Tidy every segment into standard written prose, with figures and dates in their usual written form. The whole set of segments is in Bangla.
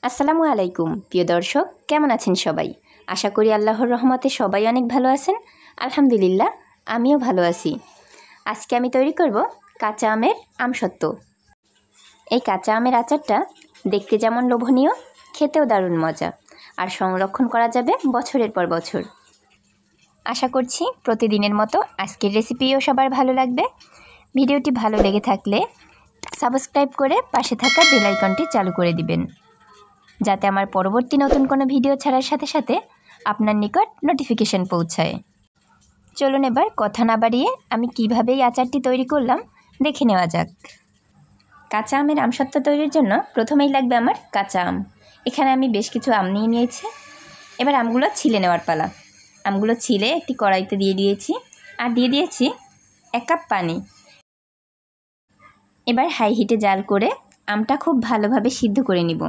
আসসালামু আলাইকুম প্রিয় দর্শক, কেমন আছেন সবাই? আশা করি আল্লাহর রহমতে সবাই অনেক ভালো আছেন। আলহামদুলিল্লাহ, আমিও ভালো আছি। আজকে আমি তৈরি করব কাঁচা আমের আমসত্ত্ব। এই কাঁচা আমের আচারটা দেখতে যেমন লোভনীয়, খেতেও দারুণ মজা, আর সংরক্ষণ করা যাবে বছরের পর বছর। আশা করছি প্রতিদিনের মতো আজকের রেসিপিও সবার ভালো লাগবে। ভিডিওটি ভালো লেগে থাকলে সাবস্ক্রাইব করে পাশে থাকা বেল আইকনটি চালু করে দিবেন, যাতে আমার পরবর্তী নতুন কোনো ভিডিও ছাড়ার সাথে সাথে আপনার নিকট নোটিফিকেশন পৌঁছায়। চলুন এবার কথা না বাড়িয়ে আমি কীভাবে এই আচারটি তৈরি করলাম দেখে নেওয়া যাক। কাঁচা আমের আমসত্ত্ব তৈরির জন্য প্রথমেই লাগবে আমার কাঁচা আম। এখানে আমি বেশ কিছু আম নিয়ে নিয়েছি। এবার আমগুলো ছিলে নেওয়ার পালা। আমগুলো ছিলে একটি কড়াইতে দিয়ে দিয়েছি, আর দিয়ে দিয়েছি 1 কাপ পানি। এবার হাই হিটে জাল করে আমটা খুব ভালোভাবে সিদ্ধ করে নিব।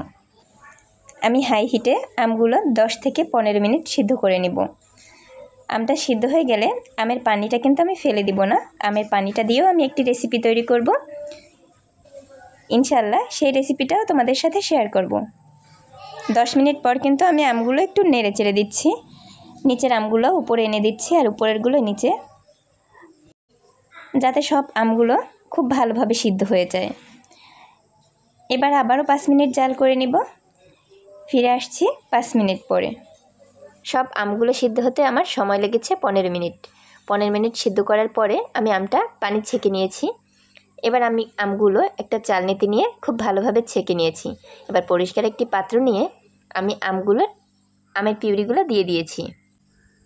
আমি হাই হিটে আমগুলো 10 থেকে 15 মিনিট সিদ্ধ করে নিব। আমটা সিদ্ধ হয়ে গেলে আমের পানিটা কিন্তু আমি ফেলে দিব না। আমের পানিটা দিয়েও আমি একটি রেসিপি তৈরি করব, ইনশাআল্লাহ সেই রেসিপিটাও তোমাদের সাথে শেয়ার করব। 10 মিনিট পর কিন্তু আমি আমগুলো একটু নেড়ে চেড়ে দিচ্ছি। নিচের আমগুলো উপরে এনে দিচ্ছি, আর উপরেরগুলো নিচে, যাতে সব আমগুলো খুব ভালোভাবে সিদ্ধ হয়ে যায়। এবার আবারও 5 মিনিট জাল করে নিব। ফিরে আসছি 5 মিনিট পরে। সব আমগুলো সিদ্ধ হতে আমার সময় লেগেছে 15 মিনিট। 15 মিনিট সিদ্ধ করার পরে আমি আমটা পানি ছেঁকে নিয়েছি। এবার আমি আমগুলো একটা চালনিতে নিয়ে খুব ভালোভাবে ছেঁকে নিয়েছি। এবার পরিষ্কার একটি পাত্র নিয়ে আমি আমের পিউরিগুলো দিয়ে দিয়েছি।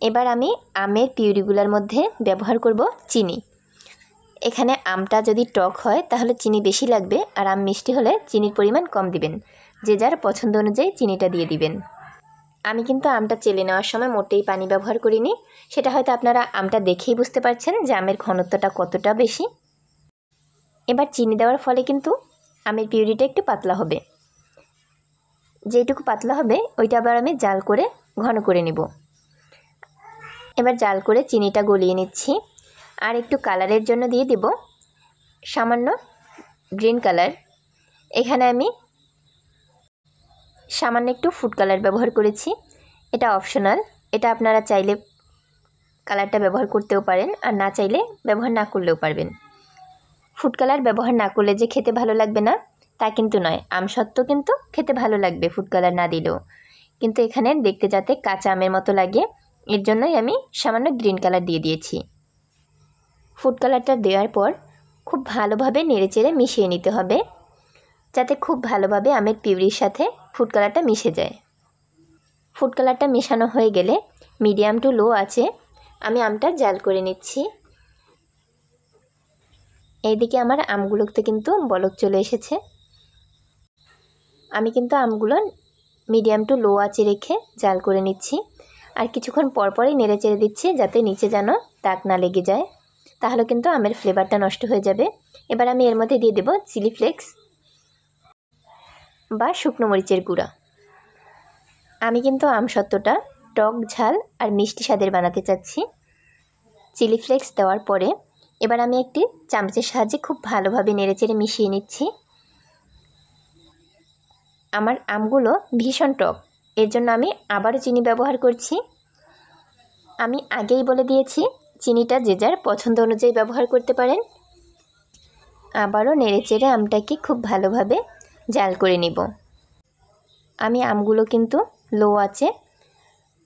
এবার আমি আমের পিউরিগুলোর মধ্যে ব্যবহার করব চিনি। এখানে আমটা যদি টক হয় তাহলে চিনি বেশি লাগবে, আর আম মিষ্টি হলে চিনির পরিমাণ কম দিবেন। যে যার পছন্দ অনুযায়ী চিনিটা দিয়ে দিবেন। আমি কিন্তু আমটা চেলে নেওয়ার সময় মোটেই পানি ব্যবহার করিনি। সেটা হয়তো আপনারা আমটা দেখেই বুঝতে পারছেন যে আমের ঘনত্বটা কতটা বেশি। এবার চিনি দেওয়ার ফলে কিন্তু আমের পিউরিটা একটু পাতলা হবে। যেটুকু পাতলা হবে ওইটা আবার আমি জাল করে ঘন করে নেব। এবার জাল করে চিনিটা গলিয়ে নিচ্ছি। আর একটু কালারের জন্য দিয়ে দেব সামান্য গ্রিন কালার। এখানে আমি সামান্য একটু ফুড কালার ব্যবহার করেছি। এটা অপশনাল, এটা আপনারা চাইলে কালারটা ব্যবহার করতেও পারেন, আর না চাইলে ব্যবহার না করলেও পারবেন। ফুড কালার ব্যবহার না করলে যে খেতে ভালো লাগবে না তা কিন্তু নয়। আমসত্ত্ব কিন্তু খেতে ভালো লাগবে ফুড কালার না দিলেও, কিন্তু এখানে দেখতে যাতে কাঁচা আমের মতো লাগে, এর জন্যই আমি সামান্য গ্রিন কালার দিয়ে দিয়েছি। ফুড কালারটা দেওয়ার পর খুব ভালোভাবে নেড়েচেড়ে মিশিয়ে নিতে হবে, যাতে খুব ভালোভাবে আমের পিউরির সাথে ফুড কালারটা মিশে যায়। ফুড কালারটা মেশানো হয়ে গেলে মিডিয়াম টু লো আছে আমি আমটা জাল করে নিচ্ছি। এইদিকে আমার আমগুলোতে কিন্তু বলক চলে এসেছে। আমি কিন্তু আমগুলো মিডিয়াম টু লো আঁচে রেখে জাল করে নিচ্ছি, আর কিছুক্ষণ পরপরই নেড়ে চেড়ে দিচ্ছি যাতে নিচে যেন দাগ না লেগে যায়, তাহলে কিন্তু আমের ফ্লেভারটা নষ্ট হয়ে যাবে। এবার আমি এর মধ্যে দিয়ে দেব চিলি ফ্লেক্স বা শুকনো মরিচের গুঁড়া। আমি কিন্তু আমসত্ত্বটা টক ঝাল আর মিষ্টি স্বাদের বানাতে চাচ্ছি। চিলি ফ্লেক্স দেওয়ার পরে এবার আমি একটি চামচের সাহায্যে খুব ভালোভাবে নেড়েচেড়ে মিশিয়ে নিচ্ছি। আমার আমগুলো ভীষণ টক, এর জন্য আমি আবারও চিনি ব্যবহার করছি। আমি আগেই বলে দিয়েছি চিনিটা যে যার পছন্দ অনুযায়ী ব্যবহার করতে পারেন। আবারও নেড়েচেড়ে আমটাকে খুব ভালোভাবে জাল করে নিব। আমি আমগুলো কিন্তু লো আঁচে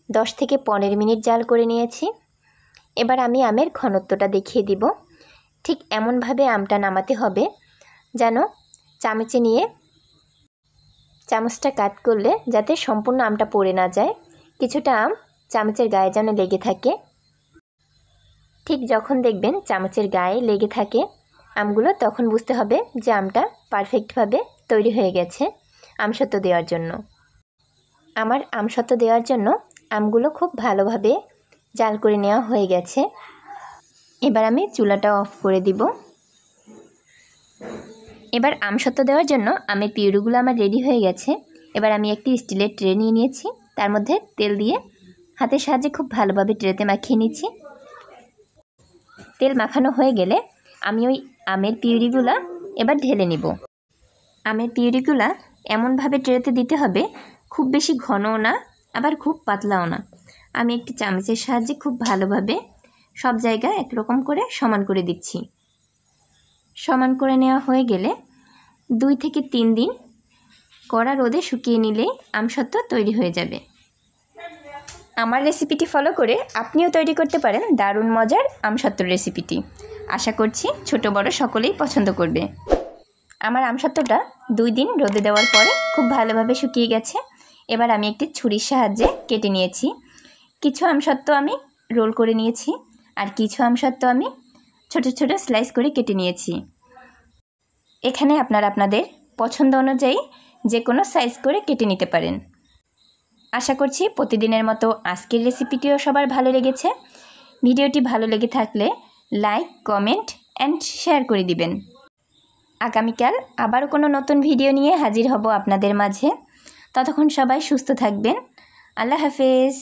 10 থেকে 15 মিনিট জাল করে নিয়েছি। এবার আমি আমের ঘনত্বটা দেখিয়ে দিব। ঠিক এমনভাবে আমটা নামাতে হবে যেন চামচে নিয়ে চামচটা কাট করলে যাতে সম্পূর্ণ আমটা পড়ে না যায়, কিছুটা আম চামচের গায়ে যেন লেগে থাকে। ঠিক যখন দেখবেন চামচের গায়ে লেগে থাকে আমগুলো, তখন বুঝতে হবে যে আমটা পারফেক্টভাবে তৈরি হয়ে গেছে আমসত্ত্ব দেওয়ার জন্য। আমার আমসত্ত্ব দেওয়ার জন্য আমগুলো খুব ভালোভাবে জাল করে নেওয়া হয়ে গেছে। এবার আমি চুলাটা অফ করে দিব। এবার আমসত্ত্ব দেওয়ার জন্য আমের পিউরিগুলো আমার রেডি হয়ে গেছে। এবার আমি একটি স্টিলের ট্রে নিয়ে নিয়েছি, তার মধ্যে তেল দিয়ে হাতের সাহায্যে খুব ভালোভাবে ট্রেতে মাখিয়ে নিচ্ছি। তেল মাখানো হয়ে গেলে আমি ওই আমের পিউরিগুলো এবার ঢেলে নিব। আমের পিউরিগুলো এমনভাবে ট্রেতে দিতে হবে, খুব বেশি ঘনও না আবার খুব পাতলাও না। আমি একটি চামচের সাহায্যে খুব ভালোভাবে সব জায়গায় একরকম করে সমান করে দিচ্ছি। সমান করে নেওয়া হয়ে গেলে 2 থেকে 3 দিন কড়া রোদে শুকিয়ে নিলেই আমসত্ত্ব তৈরি হয়ে যাবে। আমার রেসিপিটি ফলো করে আপনিও তৈরি করতে পারেন দারুণ মজার আমসত্ত্বর রেসিপিটি। আশা করছি ছোট বড় সকলেই পছন্দ করবে। আমার আমসত্ত্বটা 2 দিন রোদে দেওয়ার পরে খুব ভালোভাবে শুকিয়ে গেছে। এবার আমি একটি ছুরির সাহায্যে কেটে নিয়েছি। কিছু আমসত্ত্ব আমি রোল করে নিয়েছি আর কিছু আমসত্ত্ব আমি ছোট ছোট স্লাইস করে কেটে নিয়েছি। এখানে আপনারা আপনাদের পছন্দ অনুযায়ী যে কোনো সাইজ করে কেটে নিতে পারেন। আশা করছি প্রতিদিনের মতো আজকের রেসিপিটিও সবার ভালো লেগেছে। ভিডিওটি ভালো লেগে থাকলে লাইক, কমেন্ট অ্যান্ড শেয়ার করে দিবেন। আগামীকাল আবারও কোনো নতুন ভিডিও নিয়ে হাজির হব আপনাদের মাঝে। ততক্ষণ সবাই সুস্থ থাকবেন। আল্লাহ হাফেজ।